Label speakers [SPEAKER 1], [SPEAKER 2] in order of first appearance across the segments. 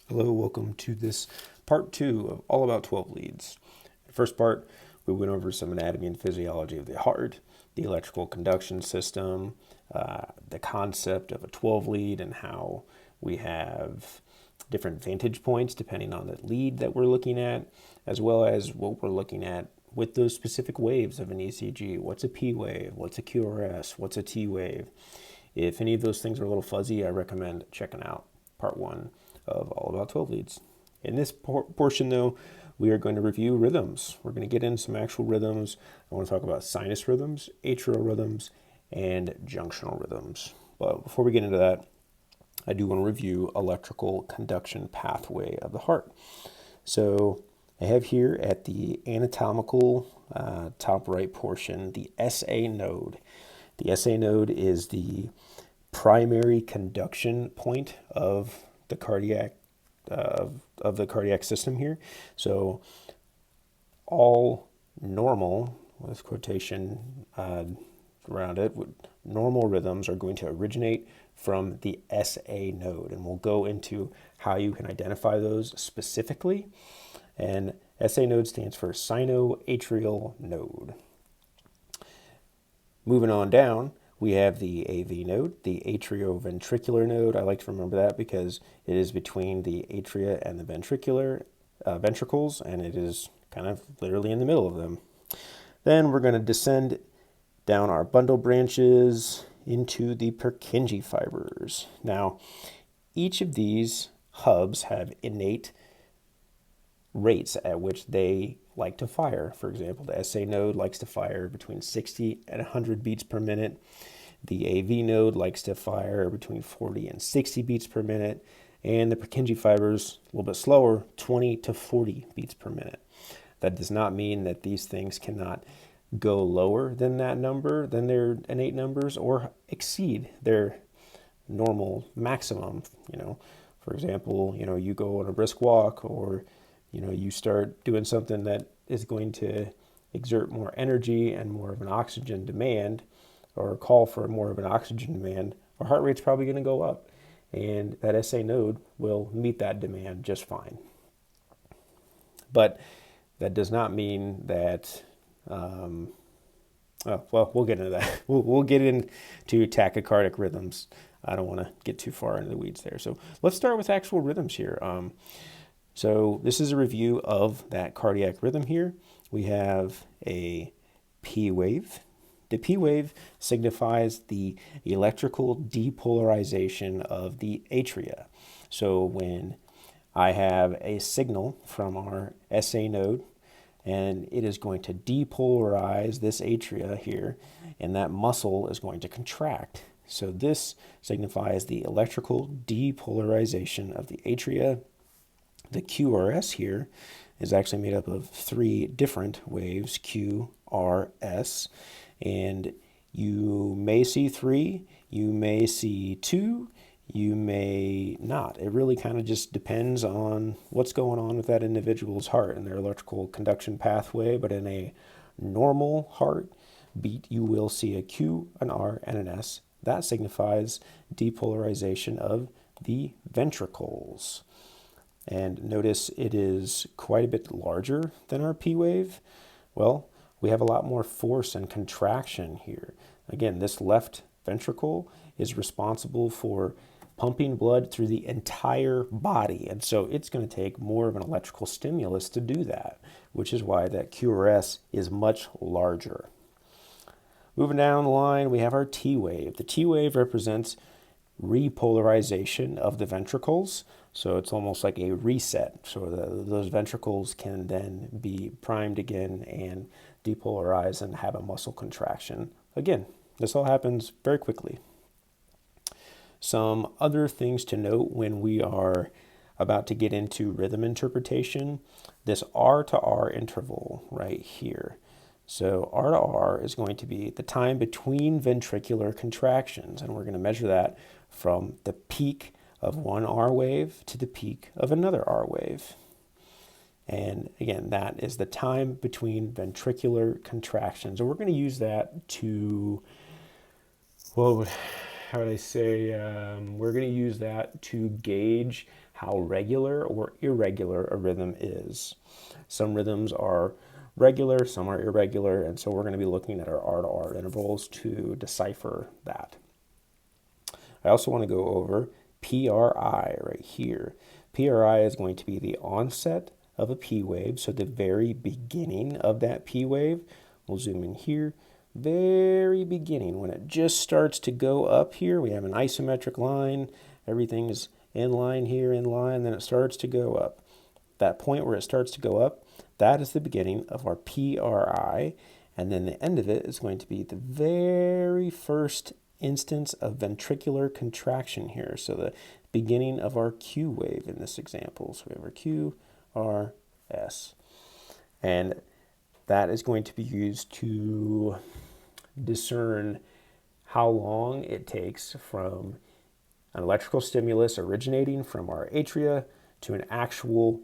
[SPEAKER 1] Hello, welcome to this part 2 of All About 12 Leads. In the first part, we went over some anatomy and physiology of the heart, the electrical conduction system, the concept of a 12 lead, and how we have different vantage points depending on the lead that we're looking at, as well as what we're looking at with those specific waves of an ECG. What's a P wave? What's a QRS? What's a T wave? If any of those things are a little fuzzy, I recommend checking out part 1 of All About 12 Leads. In this portion, though, we are going to review rhythms. We're going to get into some actual rhythms. I want to talk about sinus rhythms, atrial rhythms, and junctional rhythms. But before we get into that, I do want to review electrical conduction pathway of the heart. So I have here at the anatomical top right portion the SA node. The SA node is the primary conduction point of the cardiac system here. So all normal, with quotation around it, normal rhythms are going to originate from the SA node, and we'll go into how you can identify those specifically. And SA node stands for Sinoatrial node. Moving on down, we have the AV node, the atrioventricular node. I like to remember that because it is between the atria and the ventricles, and it is kind of literally in the middle of them. Then we're going to descend down our bundle branches into the Purkinje fibers. Now, each of these hubs have innate rates at which they like to fire. For example, the SA node likes to fire between 60 and 100 beats per minute. The AV node likes to fire between 40 and 60 beats per minute. And the Purkinje fibers, a little bit slower, 20 to 40 beats per minute. That does not mean that these things cannot go lower than that number, than their innate numbers, or exceed their normal maximum. For example, you go on a brisk walk, or you start doing something that is going to exert more energy and more of an oxygen demand, or call for more of an oxygen demand, our heart rate's probably going to go up. And that SA node will meet that demand just fine. But that does not mean that, we'll get into that. We'll get into tachycardic rhythms. I don't want to get too far into the weeds there. So let's start with actual rhythms here. So this is a review of that cardiac rhythm here. We have a P wave. The P wave signifies the electrical depolarization of the atria. So when I have a signal from our SA node, and it is going to depolarize this atria here, and that muscle is going to contract. So this signifies the electrical depolarization of the atria. The QRS here is actually made up of 3 different waves, Q, R, S, and you may see 3, you may see 2, you may not. It really kind of just depends on what's going on with that individual's heart and their electrical conduction pathway, but in a normal heart beat, you will see a Q, an R, and an S. That signifies depolarization of the ventricles. And notice it is quite a bit larger than our P wave. Well, we have a lot more force and contraction here. Again, this left ventricle is responsible for pumping blood through the entire body. And so it's going to take more of an electrical stimulus to do that, which is why that QRS is much larger. Moving down the line, we have our T wave. The T wave represents repolarization of the ventricles. So it's almost like a reset. So those ventricles can then be primed again and depolarize and have a muscle contraction. Again, this all happens very quickly. Some other things to note when we are about to get into rhythm interpretation, this R to R interval right here. So R to R is going to be the time between ventricular contractions, and we're going to measure that from the peak of one R wave to the peak of another R wave. And again, that is the time between ventricular contractions. And we're going to use that to, how would I say, we're going to use that to gauge how regular or irregular a rhythm is. Some rhythms are regular, some are irregular, and so we're going to be looking at our R to R intervals to decipher that. I also want to go over PRI right here. PRI is going to be the onset of a P wave, so the very beginning of that P wave. We'll zoom in here. Very beginning, when it just starts to go up here, we have an isometric line. Everything is in line here, in line, then it starts to go up. That point where it starts to go up, that is the beginning of our PRI, and then the end of it is going to be the very first instance of ventricular contraction here. So the beginning of our Q wave in this example. So we have our Q, R, S. And that is going to be used to discern how long it takes from an electrical stimulus originating from our atria to an actual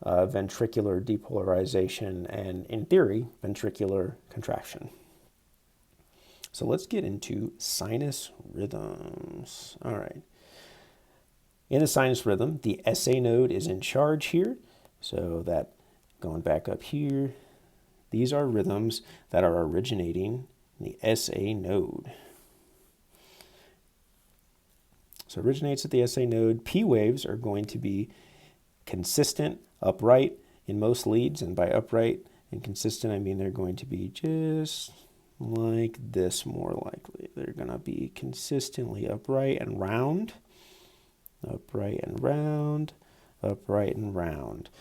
[SPEAKER 1] ventricular depolarization and, in theory, ventricular contraction. So let's get into sinus rhythms. All right. In the sinus rhythm, the SA node is in charge here. So that, going back up here, these are rhythms that are originating in the SA node. So originates at the SA node. P waves are going to be consistent, upright in most leads, and by upright and consistent, I mean they're going to be just like this more likely. They're going to be consistently upright and round, upright and round, upright and round.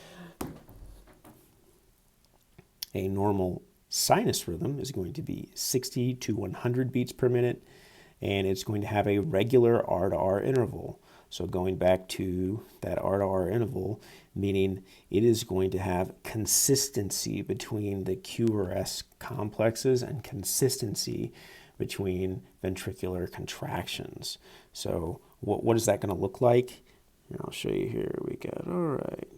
[SPEAKER 1] A normal sinus rhythm is going to be 60 to 100 beats per minute, and it's going to have a regular R to R interval. So going back to that R to R interval, meaning it is going to have consistency between the Q or S complexes and consistency between ventricular contractions. So what is that going to look like? And I'll show you here. We got, all right.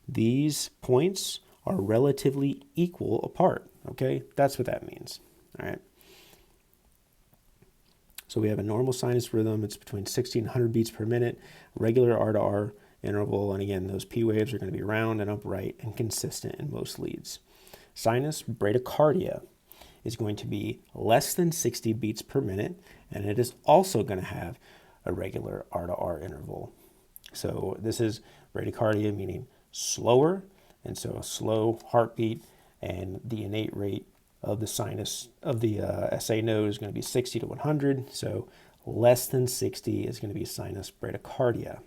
[SPEAKER 1] These points are relatively equal apart, okay? That's what that means, all right? So we have a normal sinus rhythm. It's between 60 and 100 beats per minute, regular R to R interval, and again, those P waves are going to be round and upright and consistent in most leads. Sinus bradycardia is going to be less than 60 beats per minute, and it is also going to have a regular R to R interval. So this is bradycardia, meaning slower, and so a slow heartbeat, and the innate rate of the sinus of the SA node is going to be 60 to 100, so less than 60 is going to be sinus bradycardia.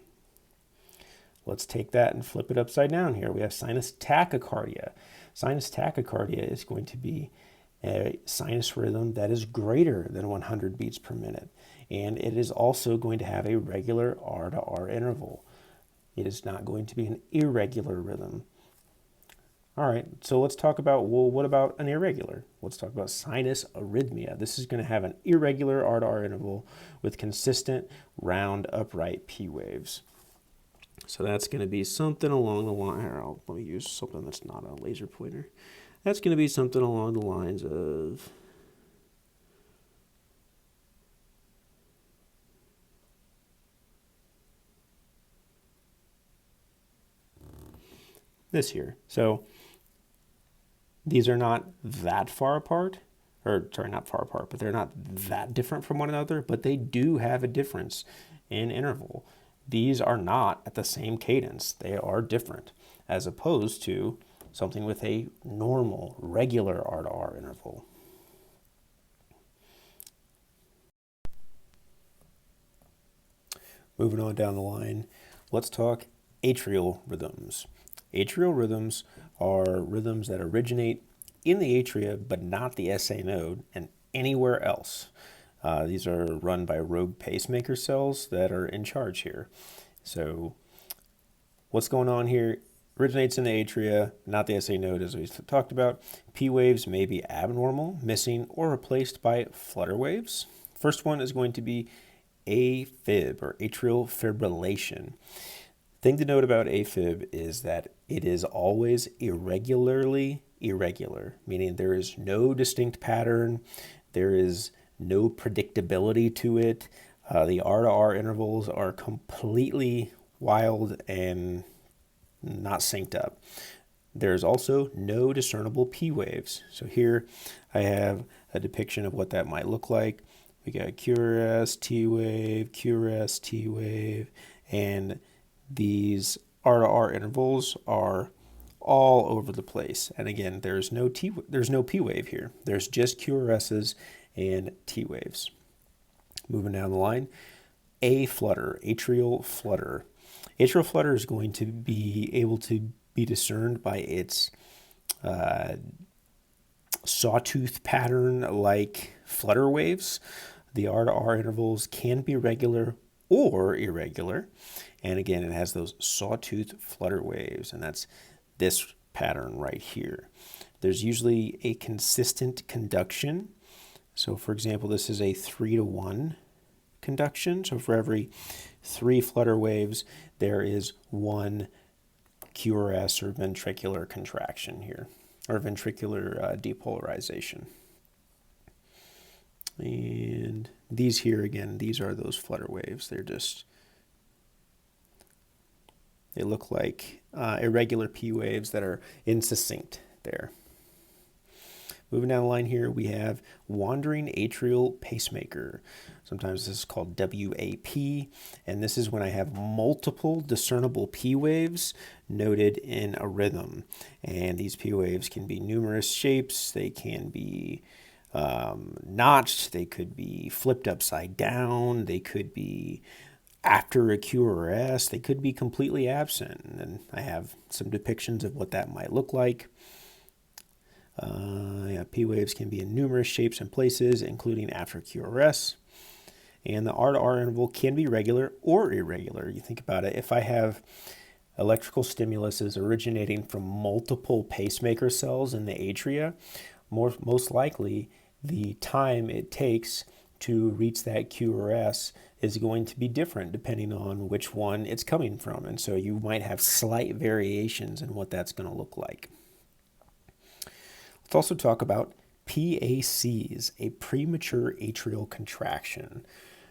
[SPEAKER 1] Let's take that and flip it upside down here. We have sinus tachycardia. Sinus tachycardia is going to be a sinus rhythm that is greater than 100 beats per minute, and it is also going to have a regular R to R interval. It is not going to be an irregular rhythm. All right, so let's talk about, well, what about an irregular? Let's talk about sinus arrhythmia. This is going to have an irregular R to R interval with consistent, round, upright P waves. So that's going to be something along the line, here, let me use something that's not a laser pointer. That's going to be something along the lines of this here. So these are not that far apart, or sorry, not far apart, but they're not that different from one another, but they do have a difference in interval. These are not at the same cadence. They are different, as opposed to something with a normal, regular R to R interval. Moving on down the line, let's talk atrial rhythms. Atrial rhythms are rhythms that originate in the atria, but not the SA node and anywhere else. These are run by rogue pacemaker cells that are in charge here. So what's going on here? Originates in the atria, not the SA node, as we talked about. P waves may be abnormal, missing, or replaced by flutter waves. First one is going to be AFib, or atrial fibrillation. Thing to note about AFib is that it is always irregularly irregular, meaning there is no distinct pattern, there is no predictability to it. The R to R intervals are completely wild and not synced up. There's also no discernible P waves. So here I have a depiction of what that might look like. We got QRS, T wave, QRS, T wave, and these R to R intervals are all over the place. And again, there's no P wave here. There's just QRSs and T waves. Moving down the line, A flutter, atrial flutter. Atrial flutter is going to be able to be discerned by its sawtooth pattern like flutter waves. The R to R intervals can be regular or irregular. And again, it has those sawtooth flutter waves, and that's this pattern right here. There's usually a consistent conduction. So for example, this is a 3-to-1 conduction. So for every 3 flutter waves, there is 1 QRS or ventricular contraction here, or ventricular depolarization. And these here, again, these are those flutter waves. They look like irregular P waves that are insuccinct there. Moving down the line here, we have wandering atrial pacemaker. Sometimes this is called WAP, and this is when I have multiple discernible P waves noted in a rhythm. And these P waves can be numerous shapes. They can be notched. They could be flipped upside down. They could be after a QRS. They could be completely absent. And I have some depictions of what that might look like. P waves can be in numerous shapes and places, including after QRS. And the R to R interval can be regular or irregular. You think about it, if I have electrical stimuluses originating from multiple pacemaker cells in the atria, most likely the time it takes to reach that QRS is going to be different depending on which one it's coming from. And so you might have slight variations in what that's going to look like. Let's also talk about PACs, a premature atrial contraction.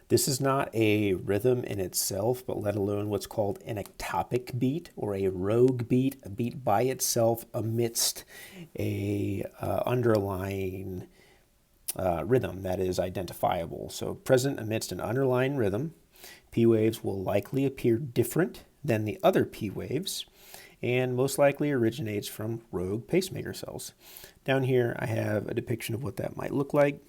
[SPEAKER 1] This is not a rhythm in itself, but let alone what's called an ectopic beat or a rogue beat, a beat by itself amidst a underlying rhythm that is identifiable. So present amidst an underlying rhythm, P waves will likely appear different than the other P waves and most likely originates from rogue pacemaker cells. Down here, I have a depiction of what that might look like.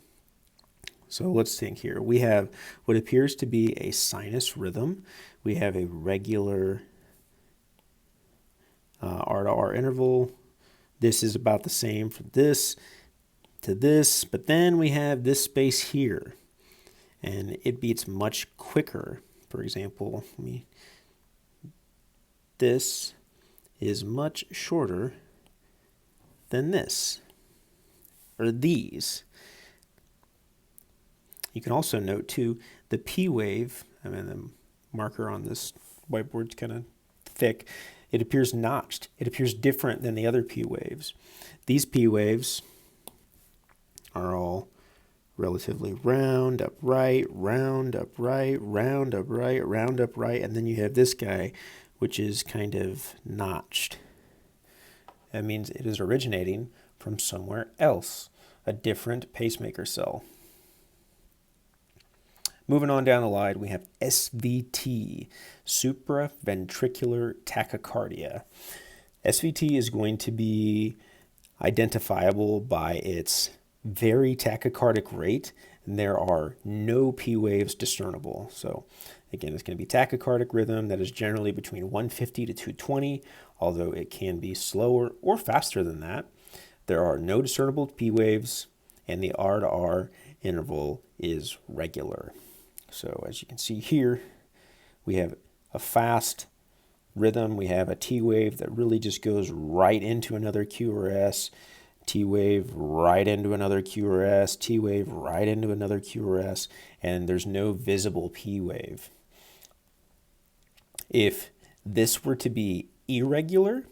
[SPEAKER 1] So let's think here. We have what appears to be a sinus rhythm. We have a regular R to R interval. This is about the same from this to this, but then we have this space here, and it beats much quicker. For example, this is much shorter than this, or these. You can also note too, the P wave, the marker on this whiteboard's kind of thick, it appears notched. It appears different than the other P waves. These P waves are all relatively round, upright, round, upright, round, upright, round, upright, and then you have this guy, which is kind of notched. That means it is originating from somewhere else, a different pacemaker cell. Moving on down the line, we have SVT, supraventricular tachycardia. SVT is going to be identifiable by its very tachycardic rate, and there are no P waves discernible. So again, it's going to be tachycardic rhythm that is generally between 150 to 220, although it can be slower or faster than that. There are no discernible P waves, and the R to R interval is regular. So as you can see here, we have a fast rhythm. We have a T wave that really just goes right into another QRS, T wave right into another QRS, T wave right into another QRS, and there's no visible P wave. If this were to be irregular,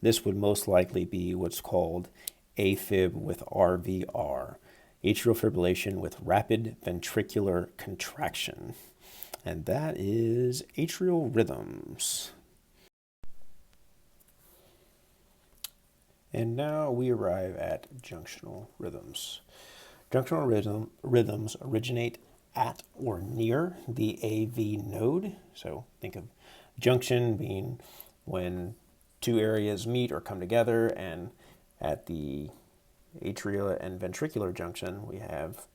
[SPEAKER 1] this would most likely be what's called AFib with RVR, atrial fibrillation with rapid ventricular contraction. And that is atrial rhythms. And now we arrive at junctional rhythms. Junctional rhythms originate at or near the AV node. So think of junction being when two areas meet or come together, and at the atrial and ventricular junction, we have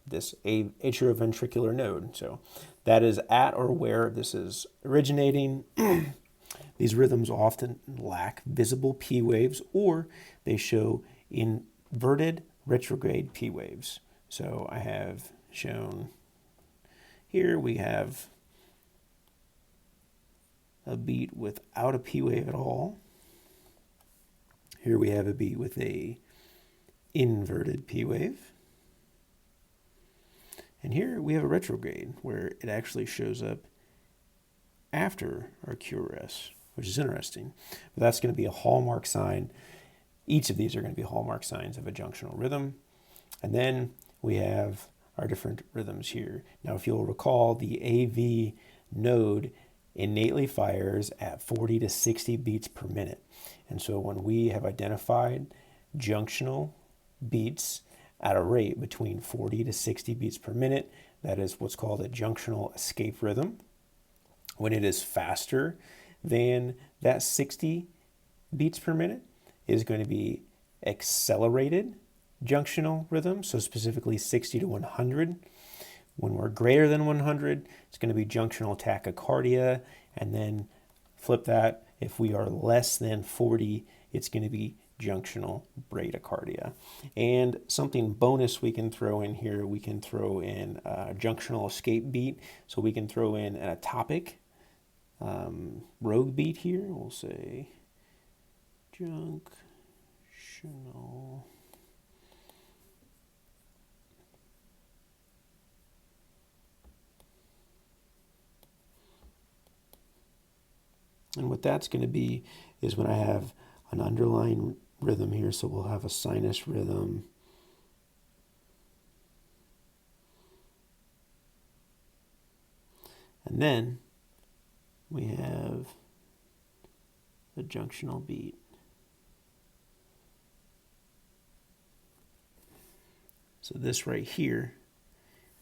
[SPEAKER 1] this atrioventricular node. So that is at or where this is originating. These rhythms often lack visible P waves, or they show inverted retrograde P waves. So I have shown here we have a beat without a P wave at all. Here we have a beat with a inverted P wave. And here we have a retrograde where it actually shows up after our QRS, which is interesting. But that's going to be a hallmark sign. Each of these are going to be hallmark signs of a junctional rhythm. And then we have our different rhythms here. Now, if you'll recall, the AV node innately fires at 40 to 60 beats per minute. And so when we have identified junctional beats at a rate between 40 to 60 beats per minute, that is what's called a junctional escape rhythm. When it is faster than that 60 beats per minute, it is going to be accelerated junctional rhythm, so specifically 60 to 100. When we're greater than 100, it's going to be junctional tachycardia, and then flip that. If we are less than 40, it's going to be junctional bradycardia. And something bonus we can throw in here, we can throw in a junctional escape beat. So we can throw in an atopic rogue beat here. We'll say junctional. And what that's going to be is when I have an underlying rhythm here, so we'll have a sinus rhythm. And then we have a junctional beat. So this right here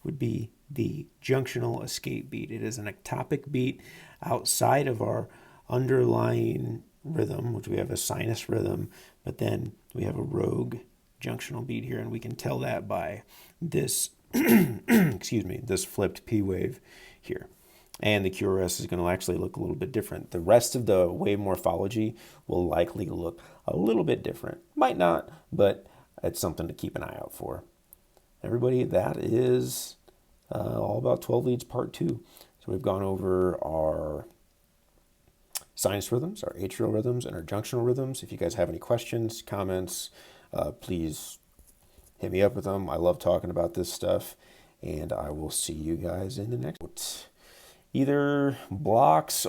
[SPEAKER 1] would be the junctional escape beat. It is an ectopic beat outside of our underlying rhythm, which we have a sinus rhythm, but then we have a rogue junctional beat here, and we can tell that by this excuse me, this flipped P wave here. And the QRS is going to actually look a little bit different. The rest of the wave morphology will likely look a little bit different. Might not, but it's something to keep an eye out for. Everybody, that is all about 12 leads part 2. So we've gone over our sinus rhythms, our atrial rhythms, and our junctional rhythms. If you guys have any questions, comments, please hit me up with them. I love talking about this stuff, and I will see you guys in the next one. Either blocks